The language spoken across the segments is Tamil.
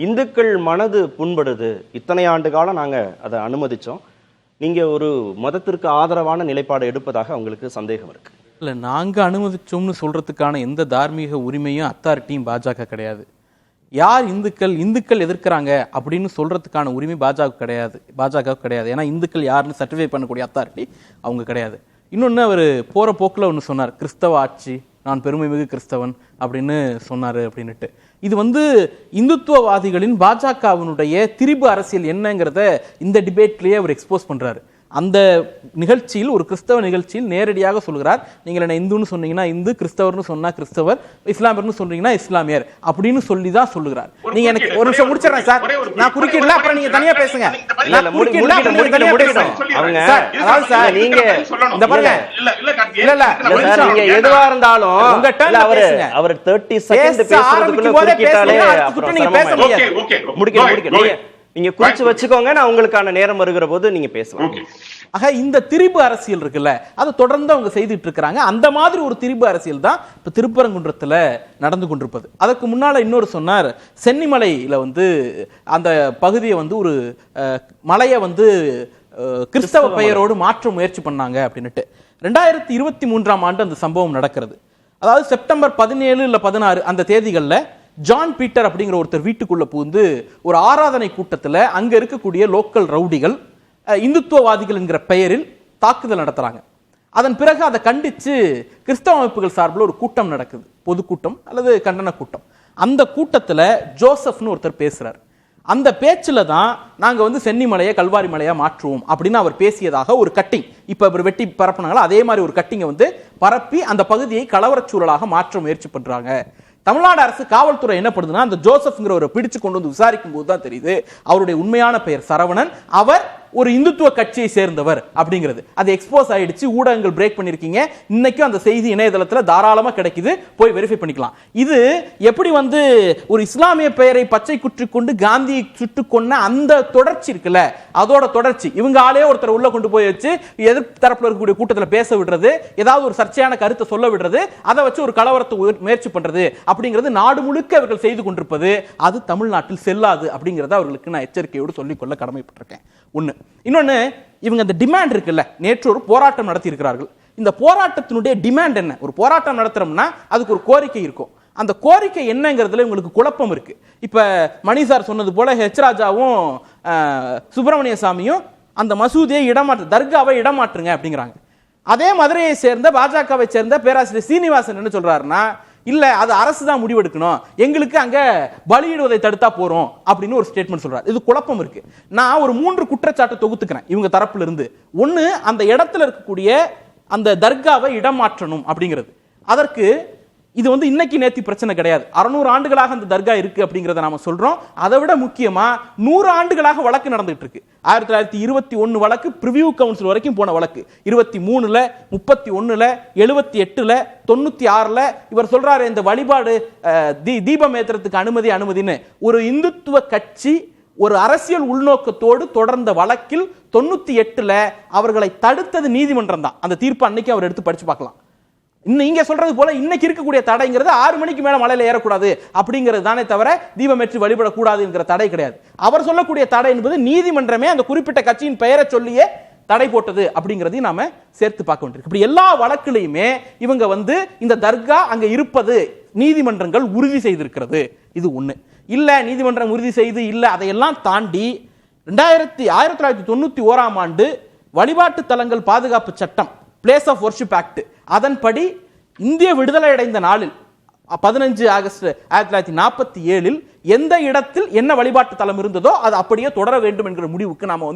இந்துக்கள் மனது புண்படுது. இத்தனை ஆண்டு காலம் நாங்கள் அதை அனுமதித்தோம். நீங்கள் ஒரு மதத்திற்கு ஆதரவான நிலைப்பாடு எடுப்பதாக அவங்களுக்கு சந்தேகம் இருக்கு. இல்லை, நாங்கள் அனுமதிச்சோம்னு சொல்றதுக்கான எந்த தார்மீக உரிமையும் அத்தாரிட்டியும் பாஜக கிடையாது. யார் இந்துக்கள் எதிர்க்கிறாங்க அப்படின்னு சொல்றதுக்கான உரிமை பாஜக கிடையாது. ஏன்னா இந்துக்கள் யாருன்னு சர்டிஃபை பண்ணக்கூடிய அத்தாரிட்டி அவங்க கிடையாது. இன்னொன்று, அவர் போகிற போக்கில் ஒன்று சொன்னார், கிறிஸ்தவ ஆட்சி, நான் பெருமை மிகு கிறிஸ்தவன் அப்படின்னு சொன்னார் அப்படின்னுட்டு. இது இந்துத்துவவாதிகளின் பாஜகவினுடைய திரிபு அரசியல் என்னங்கிறத இந்த டிபேட்லேயே அவர் எக்ஸ்போஸ் பண்ணுறாரு. அந்த நிகழ்ச்சியில், ஒரு கிறிஸ்தவ நிகழ்ச்சியில் நேரடியாக சொல்கிறார், நீங்கள் என்ன இந்துன்னு சொன்னீங்கன்னா இந்து, கிறிஸ்தவர்னு சொன்னா கிறிஸ்தவர், இஸ்லாமியர்னு சொன்னீங்கன்னா இஸ்லாமியர் அப்படின்னு சொல்லி தான் சொல்லுகிறார். நீங்க எனக்கு ஒரு நிமிஷம் முடிச்சிடறேன் சார், நான் குறுக்கிடல, அப்புறம் நீங்க தனியா பேசுங்க. எதுவா இருந்தாலும் உங்க டர்ன் பேசுங்க. அவர் 30 செகண்ட் பேசுறதுக்குள்ள குறுக்கிட்டாலே முடிக்க நீங்க குறிச்சு வச்சுக்கோங்க. நான் உங்களுக்கான நேரம் வருகிற போது நீங்க பேசலாம். ஆக இந்த திரிபு அரசியல் இருக்குல்ல, அதை தொடர்ந்து அவங்க செய்துட்டு இருக்கிறாங்க. அந்த மாதிரி ஒரு திரிபு அரசியல் தான் இப்ப திருப்பரங்குன்றத்துல நடந்து கொண்டிருப்பது. அதற்கு முன்னால இன்னொரு சொன்னார், சென்னிமலையில அந்த பகுதியை ஒரு மலையை கிறிஸ்தவ பெயரோடு மாற்ற முயற்சி பண்ணாங்க அப்படின்னுட்டு. 2023ஆம் ஆண்டு அந்த சம்பவம் நடக்கிறது. அதாவது செப்டம்பர் 17 இல்ல 16 அந்த தேதிகளில் ஜான் பீட்டர் அப்படிங்கிற ஒருத்தர் வீட்டுக்குள்ள புகுந்து ஒரு ஆராதனை கூட்டத்தில் அங்க இருக்கக்கூடிய லோக்கல் ரவுடிகள் இந்துத்துவவாதிகள் என்கிற பெயரில் தாக்குதல் நடத்துறாங்க. அதன் பிறகு அதை கண்டித்து கிறிஸ்தவ அமைப்புகள் சார்பில் ஒரு கூட்டம் நடக்குது, பொதுக்கூட்டம் அல்லது கண்டன கூட்டம். அந்த கூட்டத்தில் ஜோசப்னு ஒருத்தர் பேசுறார். அந்த பேச்சில் தான் நாங்கள் சென்னிமலையை கல்வாரி மலையா மாற்றுவோம் அப்படின்னு அவர் பேசியதாக ஒரு கட்டிங் இப்போ அவர் வெட்டி பரப்புனாங்களோ அதே மாதிரி ஒரு கட்டிங்கை பரப்பி அந்த பகுதியை கலவரச் சூழலாக மாற்ற முயற்சி பண்றாங்க. தமிழ்நாடு அரசு காவல்துறை என்ன பண்ணுதுன்னா, அந்த ஜோசப்ங்கிறவரை பிடிச்சு கொண்டு விசாரிக்கும் போது தான் தெரியுது அவருடைய உண்மையான பெயர் சரவணன், அவர் ஒரு இந்துத்துவ கட்சியை சேர்ந்தவர் அப்படிங்கிறது. அது எக்ஸ்போஸ் ஆயிடுச்சு, ஊடகங்கள் பிரேக் பண்ணிருக்கீங்க. இன்னைக்கும் அந்த செய்தி இணையதளத்தில் தாராளமா கிடைக்குது, போய் வெரிஃபை பண்ணிக்கலாம். இது எப்படி ஒரு இஸ்லாமிய பெயரை பச்சை குற்றி கொண்டு காந்தியை சுட்டு கொன்ன அந்த தொடர்ச்சி இருக்குல்ல, அதோட தொடர்ச்சி. இவங்க ஆளே ஒருத்தர் உள்ள கொண்டு போய் வச்சு எதிர்ப்பு தரப்புல இருக்கக்கூடிய கூட்டத்தில் பேச விடுறது, ஏதாவது ஒரு சர்ச்சையான கருத்தை சொல்ல விடுறது, அதை வச்சு ஒரு கலவரத்தை முயற்சி பண்றது அப்படிங்கிறது நாடு முழுக்க அவர்கள் செய்து கொண்டிருப்பது. அது தமிழ்நாட்டில் செல்லாது அப்படிங்கறத அவர்களுக்கு நான் எச்சரிக்கையோடு சொல்லிக்கொள்ள கடமைப்பட்டிருக்கேன். ஒண்ணு. இன்னொன்னு, இவங்க அந்த டிமாண்ட் இருக்குல்ல, நேற்று ஒரு போராட்டம் நடத்தி இருக்கிறார்கள். இந்த போராட்டத்தினுடைய டிமாண்ட் என்ன? ஒரு போராட்டம் நடத்துறோம்னா அதுக்கு ஒரு கோரிக்கை இருக்கும். அந்த கோரிக்கை என்னங்கிறதுல உங்களுக்கு குழப்பம் இருக்கு. இப்ப மணி சார் சொன்னது போல ஹெச் ராஜாவும் சுப்பிரமணிய சாமியும் அந்த மசூதியை தர்காவை இடமாற்றுங்க அப்படிங்கிறாங்க. அதே மதுரையை சேர்ந்த பாஜகவை சேர்ந்த பேராசிரியர் சீனிவாசன் என்ன சொல்றாருன்னா, இல்ல அது அரசு தான் முடிவெடுக்கணும், எங்களுக்கு அங்க பலியிடுவதை தடுத்தா போறோம் அப்படின்னு ஒரு ஸ்டேட்மெண்ட் சொல்றாரு. இது குழப்பம் இருக்கு. நான் ஒரு 3 குற்றச்சாட்டு தொகுத்துக்கிறேன் இவங்க தரப்புல இருந்து. ஒன்னு, அந்த இடத்துல இருக்கக்கூடிய அந்த தர்காவை இடம் மாற்றணும் அப்படிங்கிறது. அதற்கு இது இன்னைக்கு நேத்தி பிரச்சனை கிடையாது. 600 ஆண்டுகளாக அந்த தர்கா இருக்கு அப்படிங்கறத நாம சொல்றோம். அதை விட முக்கியமா 100 ஆண்டுகளாக வழக்கு நடந்துட்டு இருக்கு. 1921 வழக்கு பிரிவியூ கவுன்சில் வரைக்கும் போன வழக்கு, 23ல 31ல 78ல 96ல இவர் சொல்றாரு இந்த வழிபாடு தீபம் ஏத்துறதுக்கு அனுமதின்னு. ஒரு இந்துத்துவ கட்சி ஒரு அரசியல் உள்நோக்கத்தோடு தொடர்ந்த வழக்கில் 98ல அவர்களை தடுத்தது நீதிமன்றம் தான். அந்த தீர்ப்பு அன்னைக்கு அவர் எடுத்து படிச்சு பார்க்கலாம். நீங்க சொல்றது போல இன்னைக்கு இருக்கக்கூடிய தடைங்கிறது 6 மணிக்கு மேல மலையில ஏறக்கூடாது அப்படிங்கிறது தானே தவிர தீபமேற்றி வழிபடக்கூடாது என்கிற தடை கிடையாது. அவர் சொல்லக்கூடிய தடை என்பது நீதிமன்றமே அந்த குறிப்பிட்ட கட்சியின் பெயரை சொல்லியே தடை போட்டது அப்படிங்கிறதையும் நாம சேர்த்து பார்க்க வேண்டியிருக்கு. இப்படி எல்லா வழக்கிலையுமே இவங்க இந்த தர்கா அங்க இருப்பது நீதிமன்றங்கள் உறுதி செய்திருக்கிறது. இது ஒண்ணு. இல்ல நீதிமன்றம் உறுதி செய்து இல்ல, அதையெல்லாம் தாண்டி 1991ஆம் ஆண்டு வழிபாட்டு தலங்கள் பாதுகாப்பு சட்டம், பிளேஸ் ஆஃப் வொர்ஷிப் ஆக்ட், அதன்படி இந்திய விடுதலை அடைந்த நாளில் 15 ஆகஸ்ட் 1947 எந்த இடத்தில் என்ன வழிபாட்டு தலம் இருந்ததோ அது அப்படியே தொடர வேண்டும் என்கிற முடிவுக்கு நாம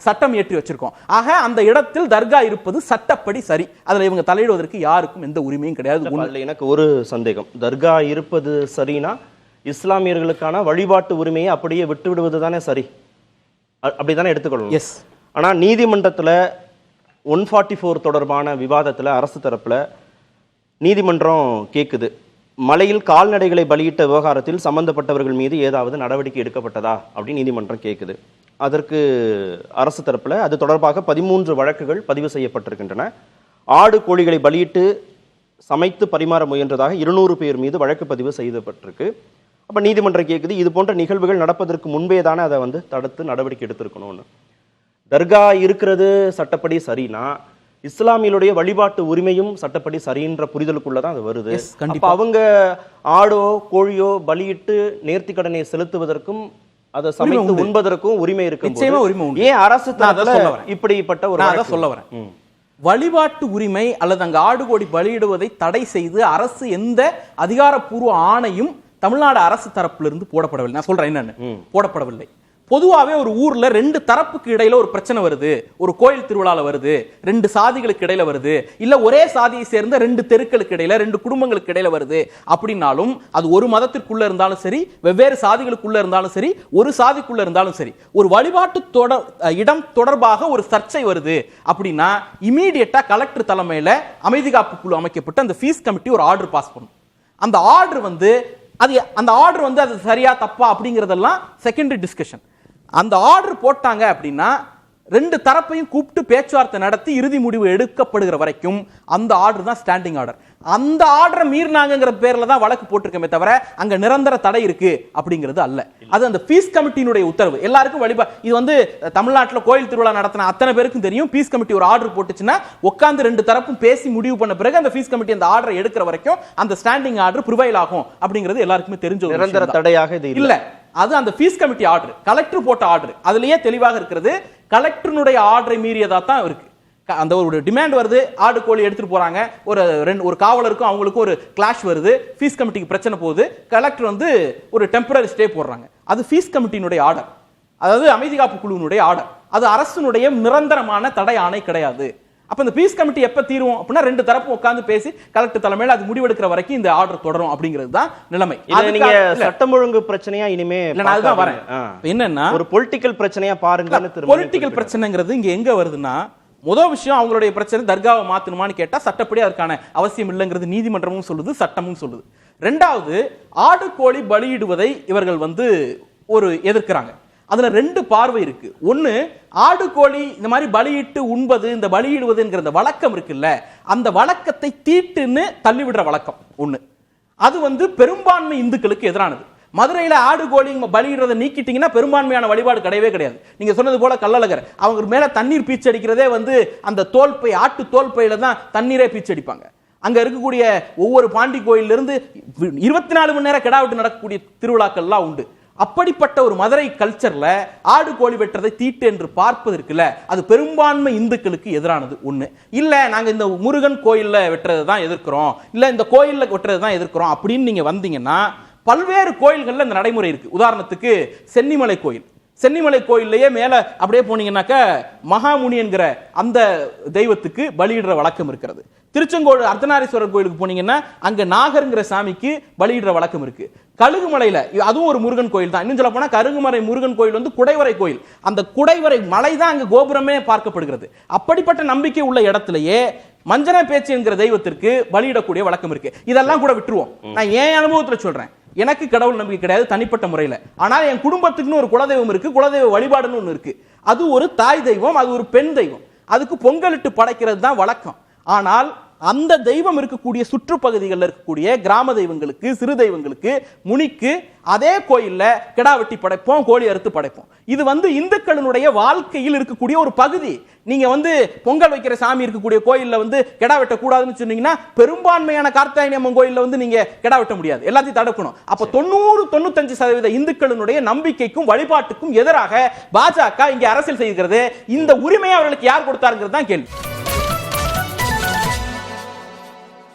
சட்டம் ஏற்றி வச்சிருக்கோம். ஆக அந்த இடத்தில் தர்கா இருப்பது சட்டப்படி சரி. அதுல இவங்க தலையிடுவதற்கு யாருக்கும் எந்த உரிமையும் கிடையாது. எனக்கு ஒரு சந்தேகம், தர்கா இருப்பது சரினா இஸ்லாமியர்களுக்கான வழிபாட்டு உரிமையை அப்படியே விட்டு விடுவது தானே சரி, அப்படித்தானே எடுத்துக்கொள்ளணும். எஸ். ஆனா நீதிமன்றத்தில் 144 தொடர்பான விவாதத்தில் அரசு தரப்புல நீதிமன்றம் கேட்குது, மலையில் கால்நடைகளை பலியிட்ட விவகாரத்தில் சம்பந்தப்பட்டவர்கள் மீது ஏதாவது நடவடிக்கை எடுக்கப்பட்டதா அப்படின்னு நீதிமன்றம் கேட்குது. அதற்கு அரசு தரப்புல அது தொடர்பாக 13 வழக்குகள் பதிவு செய்யப்பட்டிருக்கின்றன. ஆடு கோழிகளை பலியிட்டு சமைத்து பரிமாற முயன்றதாக 200 பேர் மீது வழக்கு பதிவு செய்யப்பட்டிருக்கு. அப்ப நீதிமன்றம் கேட்குது, இது போன்ற நிகழ்வுகள் நடப்பதற்கு முன்பே தானே அதை வந்து தடுத்து நடவடிக்கை எடுத்திருக்கணும்னு. தர்கா இருக்கிறது சட்டப்படி சரினா இஸ்லாமியருடைய வழிபாட்டு உரிமையும் சட்டப்படி சரின்ற புரிதலுக்குள்ளதான் அது வருது. அப்ப அவங்க ஆடோ கோழியோ பலியிட்டு நேர்த்தி கடனை செலுத்துவதற்கும் அதை சமைத்து உண்பதற்கும் உரிமை இருக்கு. ஏன் அரசு இப்படிப்பட்ட ஒரு சொல்ல வரேன், வழிபாட்டு உரிமை அல்லது அங்க ஆடு கோடி பலியிடுவதை தடை செய்து அரசு எந்த அதிகாரப்பூர்வ ஆணையும் தமிழ்நாடு அரசு தரப்பிலிருந்து போடப்படவில்லை. நான் சொல்றேன் என்னன்னு போடப்படவில்லை. பொதுவாகவே ஒரு ஊர்ல ரெண்டு தரப்புக்கு இடையில ஒரு பிரச்சனை வருது, ஒரு கோயில் திருவிழால வருது, ரெண்டு சாதிகளுக்கு இடையில வருது, இல்ல ஒரே சாதியை சேர்ந்த ரெண்டு தெருக்களுக்கு இடையில ரெண்டு குடும்பங்களுக்கு இடையில வருது அப்படின்னாலும், அது ஒரு மதத்திற்குள்ள இருந்தாலும் சரி, வெவ்வேறு சாதிகளுக்குள்ள இருந்தாலும் சரி, ஒரு சாதிக்குள்ள இருந்தாலும் சரி, ஒரு வழிபாட்டு இடம் தொடர்பாக ஒரு சர்ச்சை வருது அப்படின்னா இமீடியட்டா கலெக்டர் தலைமையில அமைதி காப்பு குழு அமைக்கப்பட்டு அந்த ஃபீஸ் கமிட்டி ஒரு ஆர்டர் பாஸ் பண்ணும். அந்த ஆர்டர் வந்து அது சரியா தப்பா அப்படிங்கறதெல்லாம் செகண்டரி டிஸ்கஷன். அந்த ஆர்டர் போட்டாங்க அப்படின்னா ரெண்டு தரப்பையும் கூப்பிட்டு பேச்சுவார்த்தை நடத்தி இறுதி முடிவு எடுக்கப்படுகிற வரைக்கும் அந்த ஆர்டர் தான் ஸ்டாண்டிங் ஆர்டர். அந்த ஆர்டரை மீறினாங்கிற பேர்ல தான் வழக்கு போட்டிருக்கமே தவிர அங்க நிரந்தர தடை இருக்கு அப்படிங்கிறது அல்ல. அது அந்த பீஸ் கமிட்டியினுடைய உத்தரவு. எல்லாருக்கும் இது வந்து தமிழ்நாட்டில் கோயில் திருவிழா நடத்தின அத்தனை பேருக்கும் தெரியும். பீஸ் கமிட்டி ஒரு ஆர்டர் போட்டுச்சுன்னா உட்கார்ந்து ரெண்டு தரப்பும் பேசி முடிவு பண்ண பிறகு அந்த பீஸ் கமிட்டி அந்த ஆர்டரை எடுக்கிற வரைக்கும் அந்த ஸ்டாண்டிங் ஆர்டர் ப்ரிவைல் ஆகும் அப்படிங்கிறது எல்லாருக்குமே தெரிஞ்ச நிரந்தர தடையாக இது இல்ல. அது அந்த பீஸ் கமிட்டி ஆர்டர், கலெக்டர் போட்ட ஆர்டர். அதுலயே தெளிவாக இருக்கிறது, கலெக்டருடைய ஆர்டரை மீறியதா தான் இருக்கு. அந்த ஒரு டிமாண்ட் வருது, ஆடு கோழி எடுத்துட்டு போறாங்க, ஒரு காவலருக்கும் அவங்களுக்கும் ஒரு கிளாஷ் வருது, ஃபீஸ் கமிட்டிக்கு பிரச்சனை போகுது, கலெக்டர் வந்து ஒரு டெம்பரரி ஸ்டே போடுறாங்க. அது ஃபீஸ் கமிட்டியினுடைய ஆர்டர், அதாவது அமைதி காப்பு குழுவினுடைய ஆர்டர். அது அரசினுடைய நிரந்தரமான தடை ஆணை கிடையாது. அப்ப இந்த பீஸ் கமிட்டி எப்ப தீரும் அப்படின்னா ரெண்டு தரப்பு உட்கார்ந்து பேசி கலெக்டர் தலைமையில் அது முடிவெடுக்கிற வரைக்கும் இந்த ஆர்டர் தொடரும் அப்படிங்கிறது தான் நிலைமை. நீங்க சட்டம் ஒழுங்கு பிரச்சனையா இனிமே நான் அதுதான் வரேன். என்னன்னா ஒரு பொலிட்டிக்கல் பிரச்சனையா பாருங்க. பொலிட்டிக்கல் பிரச்சனைங்கிறது இங்க எங்க வருதுன்னா, முதல் விஷயம் அவங்களுடைய பிரச்சனை தர்காவை மாத்தணுமான்னு கேட்டா சட்டப்படி அதற்கான அவசியம் இல்லைங்கிறது நீதிமன்றமும் சொல்லுது, சட்டமும் சொல்லுது. ரெண்டாவது, ஆடு கோழி பலியிடுவதை இவர்கள் வந்து ஒரு எதிர்க்கிறாங்க. அதுல ரெண்டு பார்வை இருக்கு. ஒன்னு, ஆடு கோழி இந்த மாதிரி பலியிட்டு உண்பது, இந்த பலியிடுவதுங்கிற இந்த வழக்கம் இருக்குல்ல, அந்த வழக்கத்தை தீட்டுன்னு தள்ளிவிடுற வழக்கம் ஒண்ணு. அது வந்து பெரும்பான்மை இந்துக்களுக்கு எதிரானது. மதுரையில ஆடு கோழி பலியிடுறதை நீக்கிட்டீங்கன்னா பெரும்பான்மையான வழிபாடு கிடையவே கிடையாது. நீங்க சொன்னது போல கள்ளழகர் அவங்க மேல தண்ணீர் பீச்சடிக்கிறதே வந்து அந்த தோல்பை, ஆட்டு தோல்பையில தான் தண்ணீரே பீச்சடிப்பாங்க. அங்க இருக்கக்கூடிய ஒவ்வொரு பாண்டி கோயிலிருந்து இருந்து 24 மணி நேரம் கிடா விட்டு நடக்கக்கூடிய திருவிழாக்கள்லாம் உண்டு. அப்படிப்பட்ட ஒரு மதுரை கல்ச்சர்ல ஆடு கோழி வெட்டுறதை தீட்டு என்று பார்ப்பது இருக்குல்ல, அது பெரும்பான்மை இந்துக்களுக்கு எதிரானது ஒண்ணு. இல்ல நாங்க இந்த முருகன் கோயில்ல வெட்டுறதை தான் எதிர்க்கிறோம், இல்ல இந்த கோயில்ல வெட்டுறதை தான் எதிர்க்கிறோம் அப்படின்னு நீங்க வந்தீங்கன்னா பல்வேறு கோயில்கள்ல இந்த நடைமுறை இருக்கு. உதாரணத்துக்கு சென்னிமலை கோயில், சென்னிமலை கோயிலேயே மேல அப்படியே போனீங்கன்னாக்க மகாமுனி என்கிற அந்த தெய்வத்துக்கு பலியிடுற வழக்கம் இருக்கிறது. திருச்செங்கோடு அர்த்தநாரீஸ்வரர் கோயிலுக்கு போனீங்கன்னா அங்க நாகர்ங்கிற சாமிக்கு பலியிடுற வழக்கம் இருக்கு. கழுகுமலையில அதுவும் ஒரு முருகன் கோயில் தான். இன்னும் சொல்ல போனா கருங்குமலை முருகன் கோயில் வந்து குடைவரை கோயில், அந்த குடைவரை மலை தான் அங்க கோபுரமே பார்க்கப்படுகிறது. அப்படிப்பட்ட நம்பிக்கை உள்ள இடத்திலேயே மஞ்சன பேச்சு என்கிற தெய்வத்திற்கு பலியிடக்கூடிய வழக்கம் இருக்கு. இதெல்லாம் கூட விட்டுருவோம். நான் என் அனுபவத்துல சொல்றேன், எனக்கு கடவுள் நம்பிக்கை கிடையாது தனிப்பட்ட முறையில். ஆனால் என் குடும்பத்துக்குன்னு ஒரு குலதெய்வம் இருக்கு, குலதெய்வ வழிபாடுன்னு ஒன்று இருக்கு. அது ஒரு தாய் தெய்வம், அது ஒரு பெண் தெய்வம். அதுக்கு பொங்கலிட்டு படைக்கிறது தான் வழக்கம். ஆனால் அந்த தெய்வம் இருக்கக்கூடிய சுற்றுப்பகுதிகளில் இருக்கக்கூடிய கிராம தெய்வங்களுக்கு, சிறு தெய்வங்களுக்கு, முனிக்கு அதே கோயில்ல கிடா வெட்டி படைப்போம், கோழி அறுத்து படைப்போம். இது வந்து இந்துக்களினுடைய வாழ்க்கையில் இருக்கக்கூடிய ஒரு பகுதி. நீங்க வந்து பொங்கல் வைக்கிற சாமி இருக்கக்கூடிய கோயில்ல வந்து கிடா வெட்ட கூடாதுன்னு சொன்னீங்கன்னா பெரும்பான்மையான கார்த்திகை அம்மன் கோயில்ல வந்து நீங்க கிடா வெட்ட முடியாது, எல்லாத்தையும் தடுக்கணும். அப்ப 90-95% இந்துக்களினுடைய நம்பிக்கைக்கும் வழிபாட்டுக்கும் எதிராக பாஜக இங்க அரசியல் செய்கிறது. இந்த உரிமையை அவர்களுக்கு யார் கொடுத்தாருங்கிறது தான் கேள்வி.